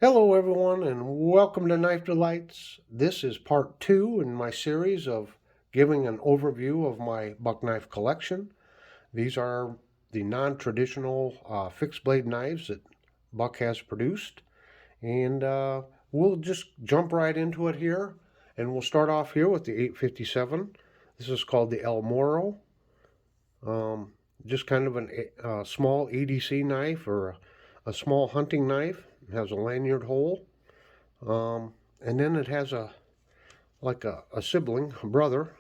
Hello everyone and welcome to Knife Delights. This is part 2 in my series of giving an overview of my buck knife collection. These are the non-traditional fixed blade knives that Buck has produced, and we'll just jump right into it here, and we'll start off here with the 857. This is called the El Morro. Just kind of a small EDC knife, or a small hunting knife. It has a lanyard hole. And then it has a sibling, a brother,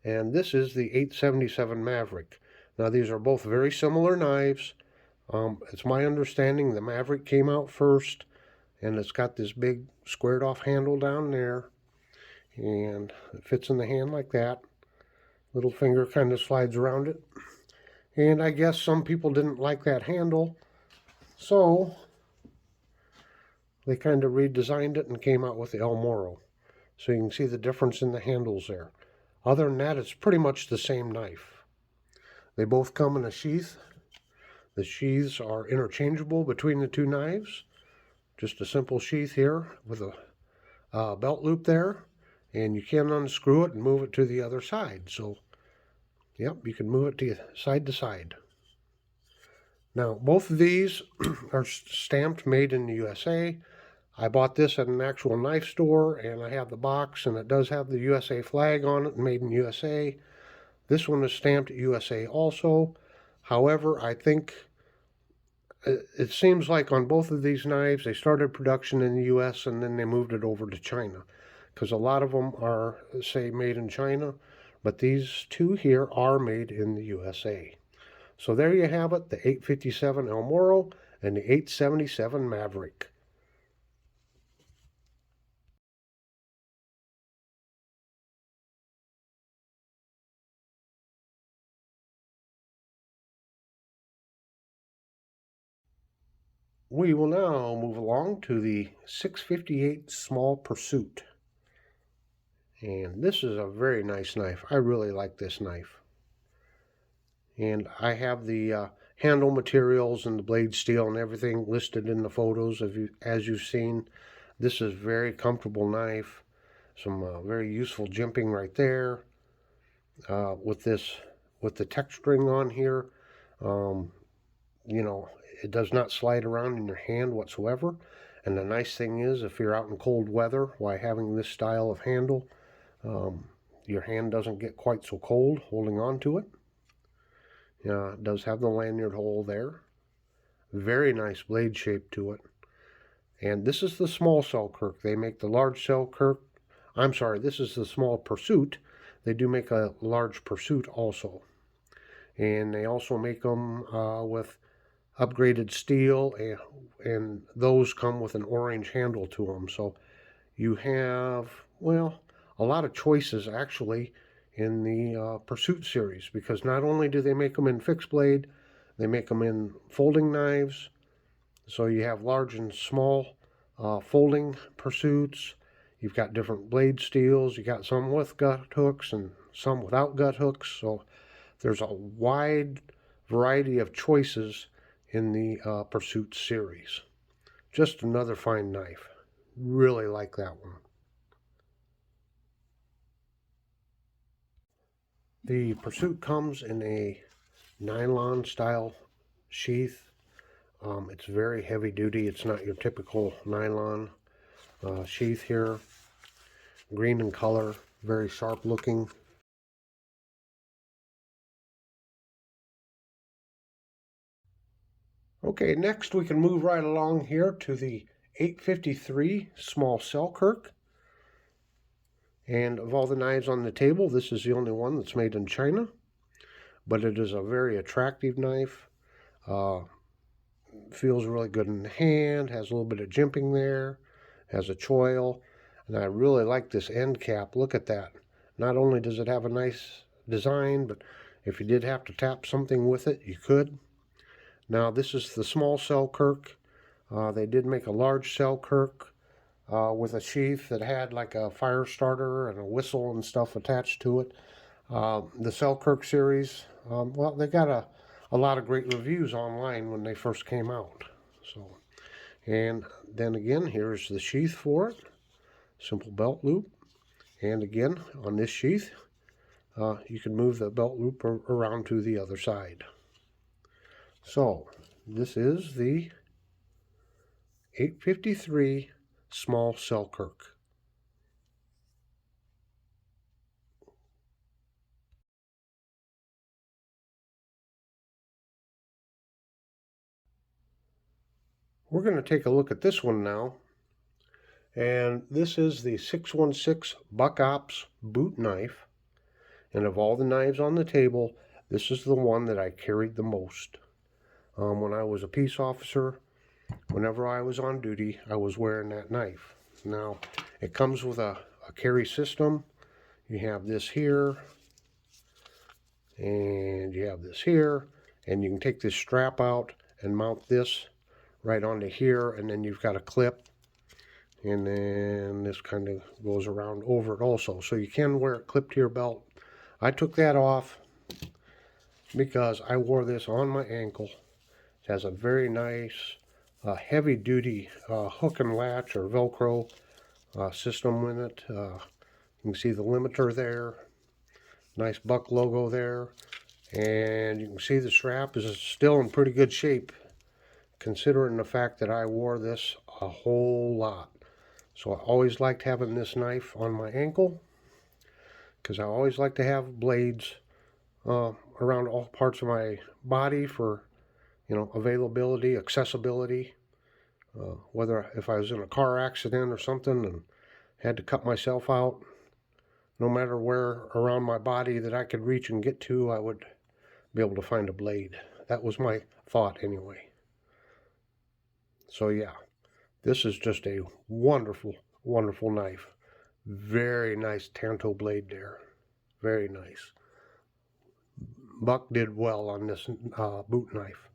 and this is the 877 Maverick. Now these are both very similar knives. It's my understanding the Maverick came out first, and it's got this big squared off handle down there, and it fits in the hand like that. Little finger kind of slides around it. And I guess some people didn't like that handle, so they kind of redesigned it and came out with the El Morro. So you can see the difference in the handles there. Other than that, it's pretty much the same knife. They both come in a sheath. The sheaths are interchangeable between the two knives. Just a simple sheath here with a belt loop there. And you can unscrew it and move it to the other side. So, yep, you can move it to side. Now, both of these are stamped made in the USA. I bought this at an actual knife store, and I have the box, and it does have the USA flag on it, made in USA. This one is stamped USA also. However, I think it seems like on both of these knives, they started production in the US and then they moved it over to China, because a lot of them are, say, made in China, but these two here are made in the USA. So there you have it, the 857 El Morro and the 877 Maverick. We will now move along to the 658 Small Pursuit. And this is a very nice knife. I really like this knife. And I have the handle materials and the blade steel and everything listed in the photos as you've seen. This is a very comfortable knife. Some very useful jimping right there. With the texturing on here, you know, it does not slide around in your hand whatsoever. And the nice thing is, if you're out in cold weather, while having this style of handle, your hand doesn't get quite so cold holding on to it. It does have the lanyard hole there. Very nice blade shape to it. And this is the small cell Kirk. They make the large cell Kirk. I'm sorry, this is the small Pursuit. They do make a large Pursuit also. And they also make them with upgraded steel, and those come with an orange handle to them. So you have, well, a lot of choices actually in the Pursuit series, because not only do they make them in fixed blade, they make them in folding knives. So you have large and small folding Pursuits. You've got different blade steels. You got some with gut hooks and some without gut hooks. So there's a wide variety of choices in the Pursuit series. Just another fine knife. Really like that one. The Pursuit comes in a nylon style sheath. It's very heavy duty. It's not your typical nylon sheath here. Green in color, very sharp looking. Okay, next we can move right along here to the 853 Small Cell Kirk. And of all the knives on the table, this is the only one that's made in China. But it is a very attractive knife. Feels really good in the hand, has a little bit of jimping there, has a choil, and I really like this end cap. Look at that. Not only does it have a nice design, but if you did have to tap something with it, you could. Now this is the small cell Kirk. They did make a large cell Kirk with a sheath that had like a fire starter and a whistle and stuff attached to it. The Selkirk series, well, they got a lot of great reviews online when they first came out. So, And then again, here's the sheath for it. Simple belt loop. And again, on this sheath, you can move the belt loop around to the other side. So this is the 853 small cell Kirk. We're going to take a look at this one now. And this is the 616 Buck Ops boot knife. And of all the knives on the table, this is the one that I carried the most. When I was a peace officer, whenever I was on duty, I was wearing that knife. Now, it comes with a carry system. You have this here, and you have this here, and you can take this strap out and mount this right onto here, and then you've got a clip, and then this kind of goes around over it also. So you can wear it clipped to your belt. I took that off because I wore this on my ankle. It has a very nice heavy duty hook and latch or Velcro system in it. You can see the limiter there. Nice Buck logo there. And you can see the strap is still in pretty good shape, considering the fact that I wore this a whole lot. So I always liked having this knife on my ankle, because I always like to have blades around all parts of my body for, availability, accessibility. Whether if I was in a car accident or something and had to cut myself out, no matter where around my body that I could reach and get to, I would be able to find a blade. That was my thought anyway. So yeah, this is just a wonderful, wonderful knife. Very nice Tanto blade there. Very nice. Buck did well on this boot knife.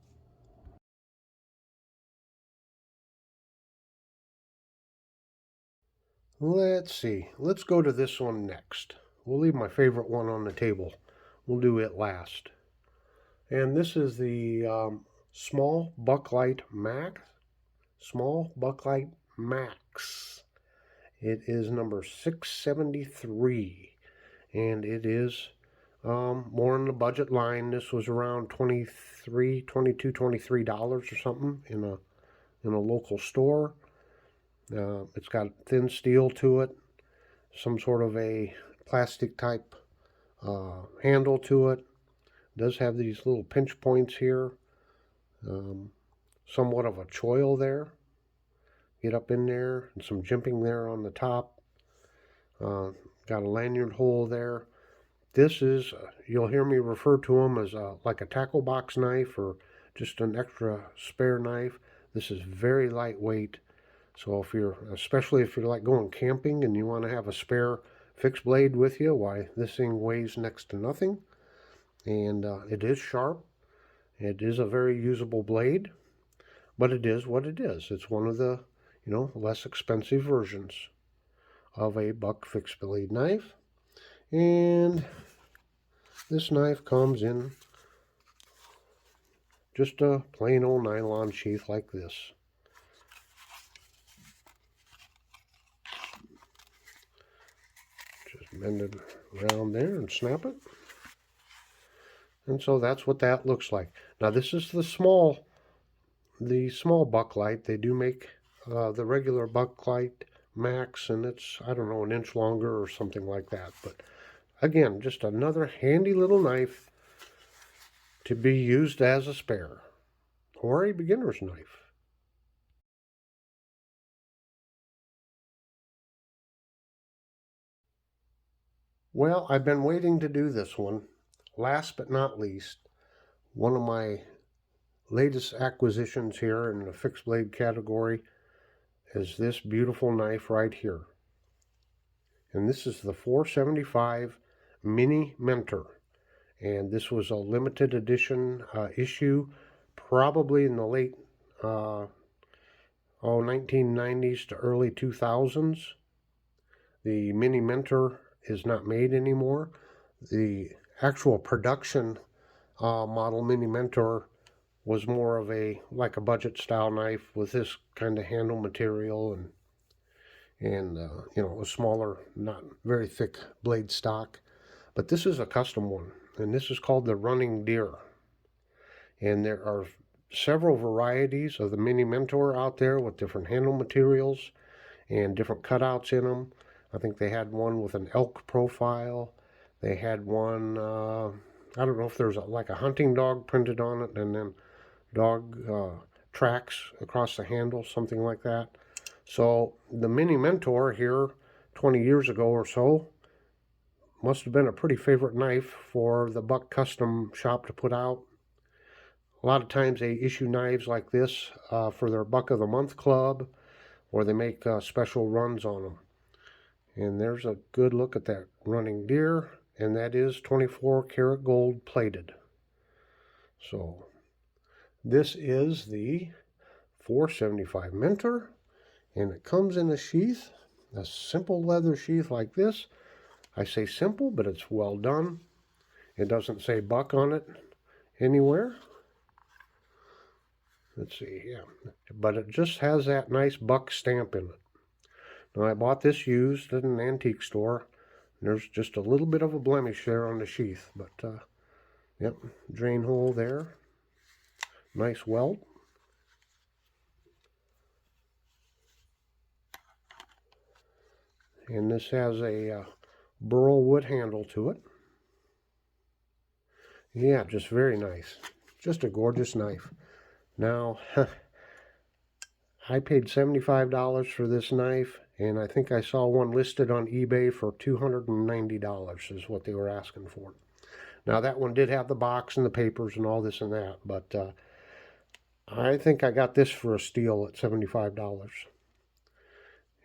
Let's see. Let's go to this one next. We'll leave my favorite one on the table. We'll do it last. And this is the Small Bucklight Max. Small Bucklight Max. It is number 673. And it is more in the budget line. This was around $23 or something in a local store. It's got thin steel to it, some sort of a plastic type handle to it. It does have these little pinch points here, somewhat of a choil there. Get up in there, and some jimping there on the top. Got a lanyard hole there. This is, you'll hear me refer to them as like a tackle box knife or just an extra spare knife. This is very lightweight. So especially if you're like going camping and you want to have a spare fixed blade with you, why, this thing weighs next to nothing. And it is sharp. It is a very usable blade, but it is what it is. It's one of the, less expensive versions of a Buck fixed blade knife. And this knife comes in just a plain old nylon sheath like this. Just bend it around there and snap it. And so that's what that looks like. Now this is the small Bucklight. They do make the regular Bucklight Max, and it's, I don't know, an inch longer or something like that. But again, just another handy little knife to be used as a spare or a beginner's knife. Well, I've been waiting to do this one. Last but not least, one of my latest acquisitions here in the fixed blade category is this beautiful knife right here. And this is the 475 Mini Mentor. And this was a limited edition issue, probably in the late 1990s to early 2000s. The Mini Mentor is not made anymore. The actual production model Mini Mentor was more of like a budget style knife with this kind of handle material and you know, a smaller, not very thick blade stock. But this is a custom one, and this is called the Running Deer. And there are several varieties of the Mini Mentor out there with different handle materials and different cutouts in them. I think they had one with an elk profile. They had one, I don't know if there's like a hunting dog printed on it, and then dog tracks across the handle, something like that. So the Mini Mentor here 20 years ago or so must have been a pretty favorite knife for the Buck Custom shop to put out. A lot of times they issue knives like this for their Buck of the Month club, or they make special runs on them. And there's a good look at that Running Deer, and that is 24 karat gold plated. So this is the 475 Mentor, and it comes in a sheath, a simple leather sheath like this. I say simple, but it's well done. It doesn't say Buck on it anywhere. Let's see, yeah. But it just has that nice Buck stamp in it. Now, I bought this used at an antique store. There's just a little bit of a blemish there on the sheath, but yep, drain hole there. Nice welt. And this has a burl wood handle to it. Yeah, just very nice. Just a gorgeous knife. Now, I paid $75 for this knife, and I think I saw one listed on eBay for $290 is what they were asking for. Now, that one did have the box and the papers and all this and that, but I think I got this for a steal at $75.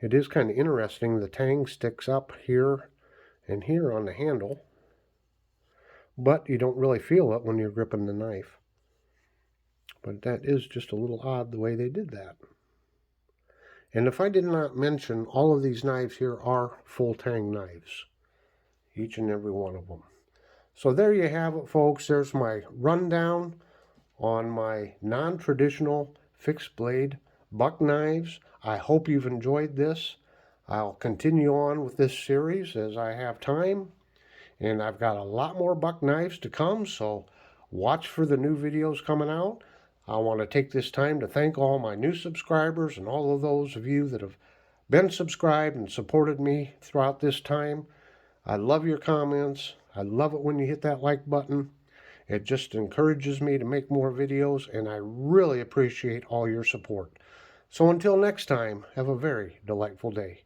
It is kind of interesting. The tang sticks up here and here on the handle, but you don't really feel it when you're gripping the knife. But that is just a little odd the way they did that. And if I did not mention, all of these knives here are full tang knives, each and every one of them. So there you have it, folks. There's my rundown on my non-traditional fixed blade buck knives. I hope you've enjoyed this. I'll continue on with this series as I have time, and I've got a lot more buck knives to come, so watch for the new videos coming out. I want to take this time to thank all my new subscribers and all of those of you that have been subscribed and supported me throughout this time. I love your comments. I love it when you hit that like button. It just encourages me to make more videos, and I really appreciate all your support. So until next time, have a very delightful day.